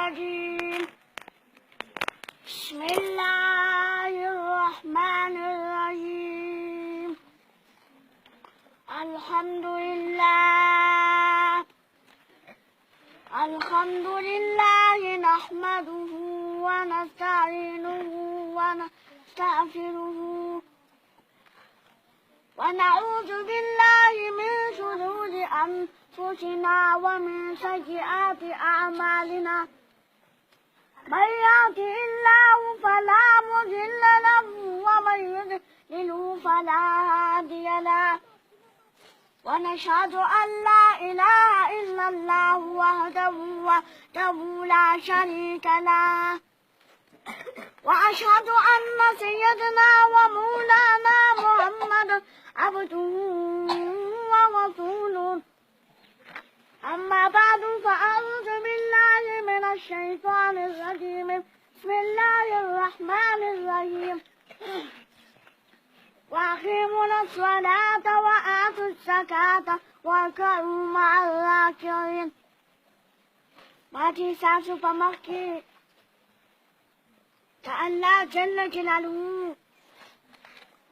الرجيم بسم الله الرحمن الرحيم الحمد لله نحمده ونستعينه ونستغفره ونعوذ بالله من شرور أنفسنا ومن سيئات أعمالنا من يهده الله فلا مضل له ومن يضلل فلا هادي له ونشهد أن لا إله إلا الله وحده لا شريك له وأشهد أن سيدنا ومولانا محمد عبده ورسوله أما بعد فأعوذ بالله من الشيطان الرجيم بسم الله الرحمن الرحيم وأقيموا الصلاة وآتوا الزكاة واركعوا مع الراكعين. Mati sasu pamakki ta Allah jalla jalaluhu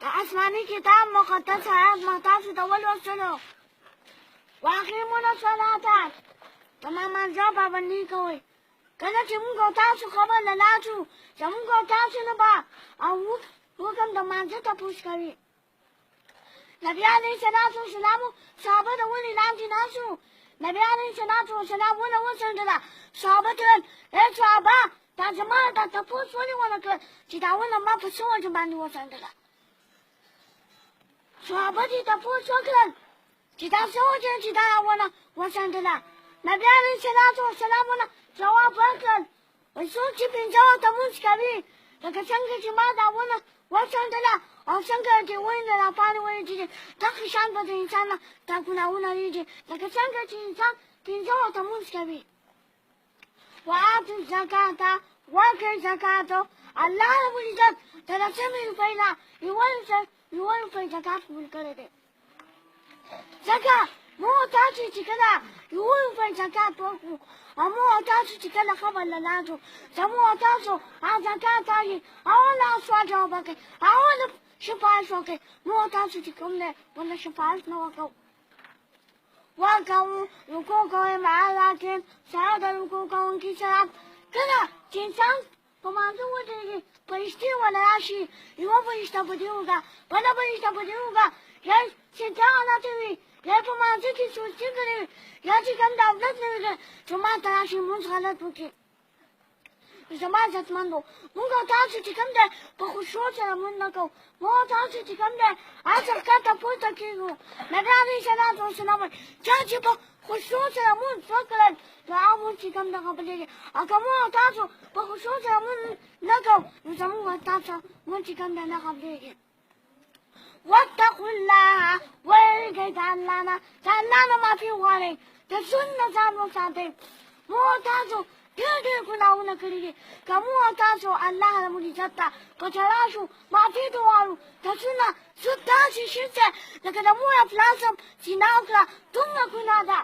ta asmani kitab muqaddas hayat matasu tawal wasulu wa aqimuna salata tamaman jaba bani kawai kada ki mun go tasu khabar lalatu da mun go tasu ne ba awu hukum da manje ta fuskari nabi alayhi salatu wassalamu sahaba da wani lanti nasu nabi alayhi salatu wassalam wani wasan da sahabatan sahaba ta jama'a da ta fuso ne wani ka ci da wannan ma fuso wajen bani wasan da sahabati ta fuso kan ci da so wajen ci da wannan wasan da nabi alayhi salatu wassalam wani jawaban kan wasu cibin jawab ta muskari daga can gaji ma da wannan wasan da a san ka ke wani da na fara wani jiji ta kishan ba da insana ta kuna wuna riji daga can gaji insan kin jawab ta muskari وآتوا الزكاة وآتوا الزكاة الله رب العزت تنسمي الفينا يولف زكاة بالكرة زكاة مو تاتي تكلا يولف زكاة توقف أمو تاتي تكلا خبر للاتو سمو تاتو زكاة تاجي أولا أصواجه بكي أولا شفاعش وكي مو تاتي تكمل ولا شفاعش نوكو وكون ركوعه مع لكن سعد ركوعه كسرات كذا جنسان فما هو ده بريستي ولا شيء يوم بريستا بديوغا ولا بريستا بديوغا يا سنتانا تبي يا فما تيجي سوتي كده يا تيجي دابلت نيجي ثم تراشي مش غلط بكي زمان زمانو مونږ تاسو چې کوم ده په خوشو سره مونږ نه کوو مونږ تاسو چې کوم ده اصل کاته پورته کېږو نبي عليه الصلاة والسلام چې په خوشو سره مونږ وکړل دعا مونږ چې کوم ده قبلېږي او که مونږ تاسو په خوشو سره مونږ نه کوو نو زمونږ تاسو مونږ چې کوم ده نه قبلېږي واتقوا الله ويرګئ د الله نه د الله نه معافي وغواړئ د ژوند نه ځان وساتئ مونږ تاسو ډېر ګناهونه کړي دي که موږ تاسو الله رب العزت ته که راشو معافي دې وغواړو تاسونه سود داسې شي چې لکه د مور افلاسم زنا وکړه دومره ګناه ده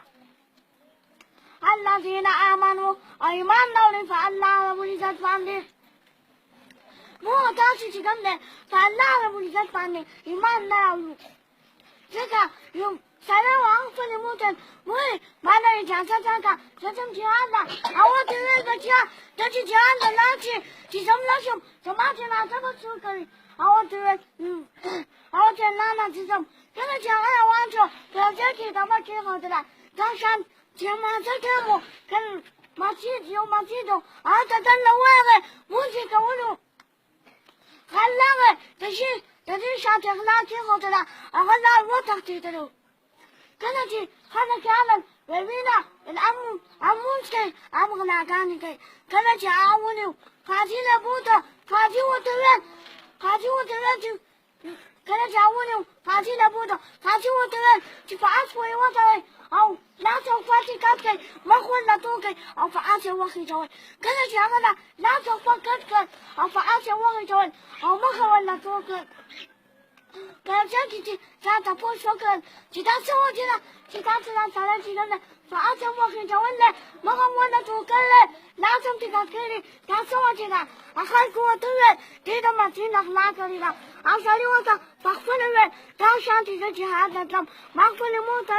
الذین آمنوا او ایمان راوړي په الله رب العزت باندې موږ تاسو چې کوم دی په الله رب العزت باندې ایمان نه راوړو ځکه یو سره وانفل موتن موي ما نه اجازه راکړه چې څم جهان ده او ته یې بچیا ته چې جهان نه لاچې چې زم لاشم زما چې نه ته څه کوي او ته نه چې زم کله چې هغه روان شو راځي چې دا ما کې هوتله دا شان چې ما څه کوم کله مسجد یو مسجد هغه ته نه وایي موږ کوو خلاغه ته دې شاته اخلاق کې هوتله هغه لا وتختیدلو کله چې خلک عمل ووینا الامون کې غناګانې کوي کله چې عاونو قاضي له بوته قاضي وته چې کله چې عاونو قاضي له بوته قاضي وته چې فعاس وي وته او لا توفاتي کاته مخول لا توکي او فعاس وخي جوړ کله چې هغه لا توفات کړ او فعاس وخي جوړ او مخول لا توکي کله چې تا پوښتنه وکړه چې دا څه وجه چې تاسو نه سره چې نه فعاس وخي جوړ مخول لا توکل لازم پیدا کردی تاسو وجدا اخر قوتونه دې د متین اخلاق لري دا اصلي وته پخپل وې دا شانتي د جهاد لم مخفل موته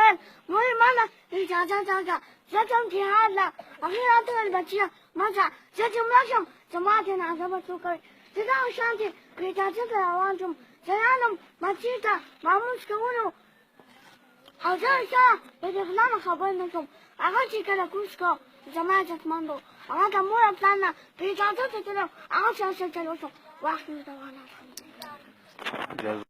وې مالا اجازه راکا زم جهاد لا اخر ته بچیا مزه چې ملاشم جماعت نه عذاب وکړي دا شانتي اجازه روانم زنانم مچیتا ماموس کوونو او زه د غلام خبر نه کوم هغه چې کله کوس کو زما عزتمندو هغه د مور پلان نه په اجازه ته تلم هغه څه چلو شو وخت مې دوانه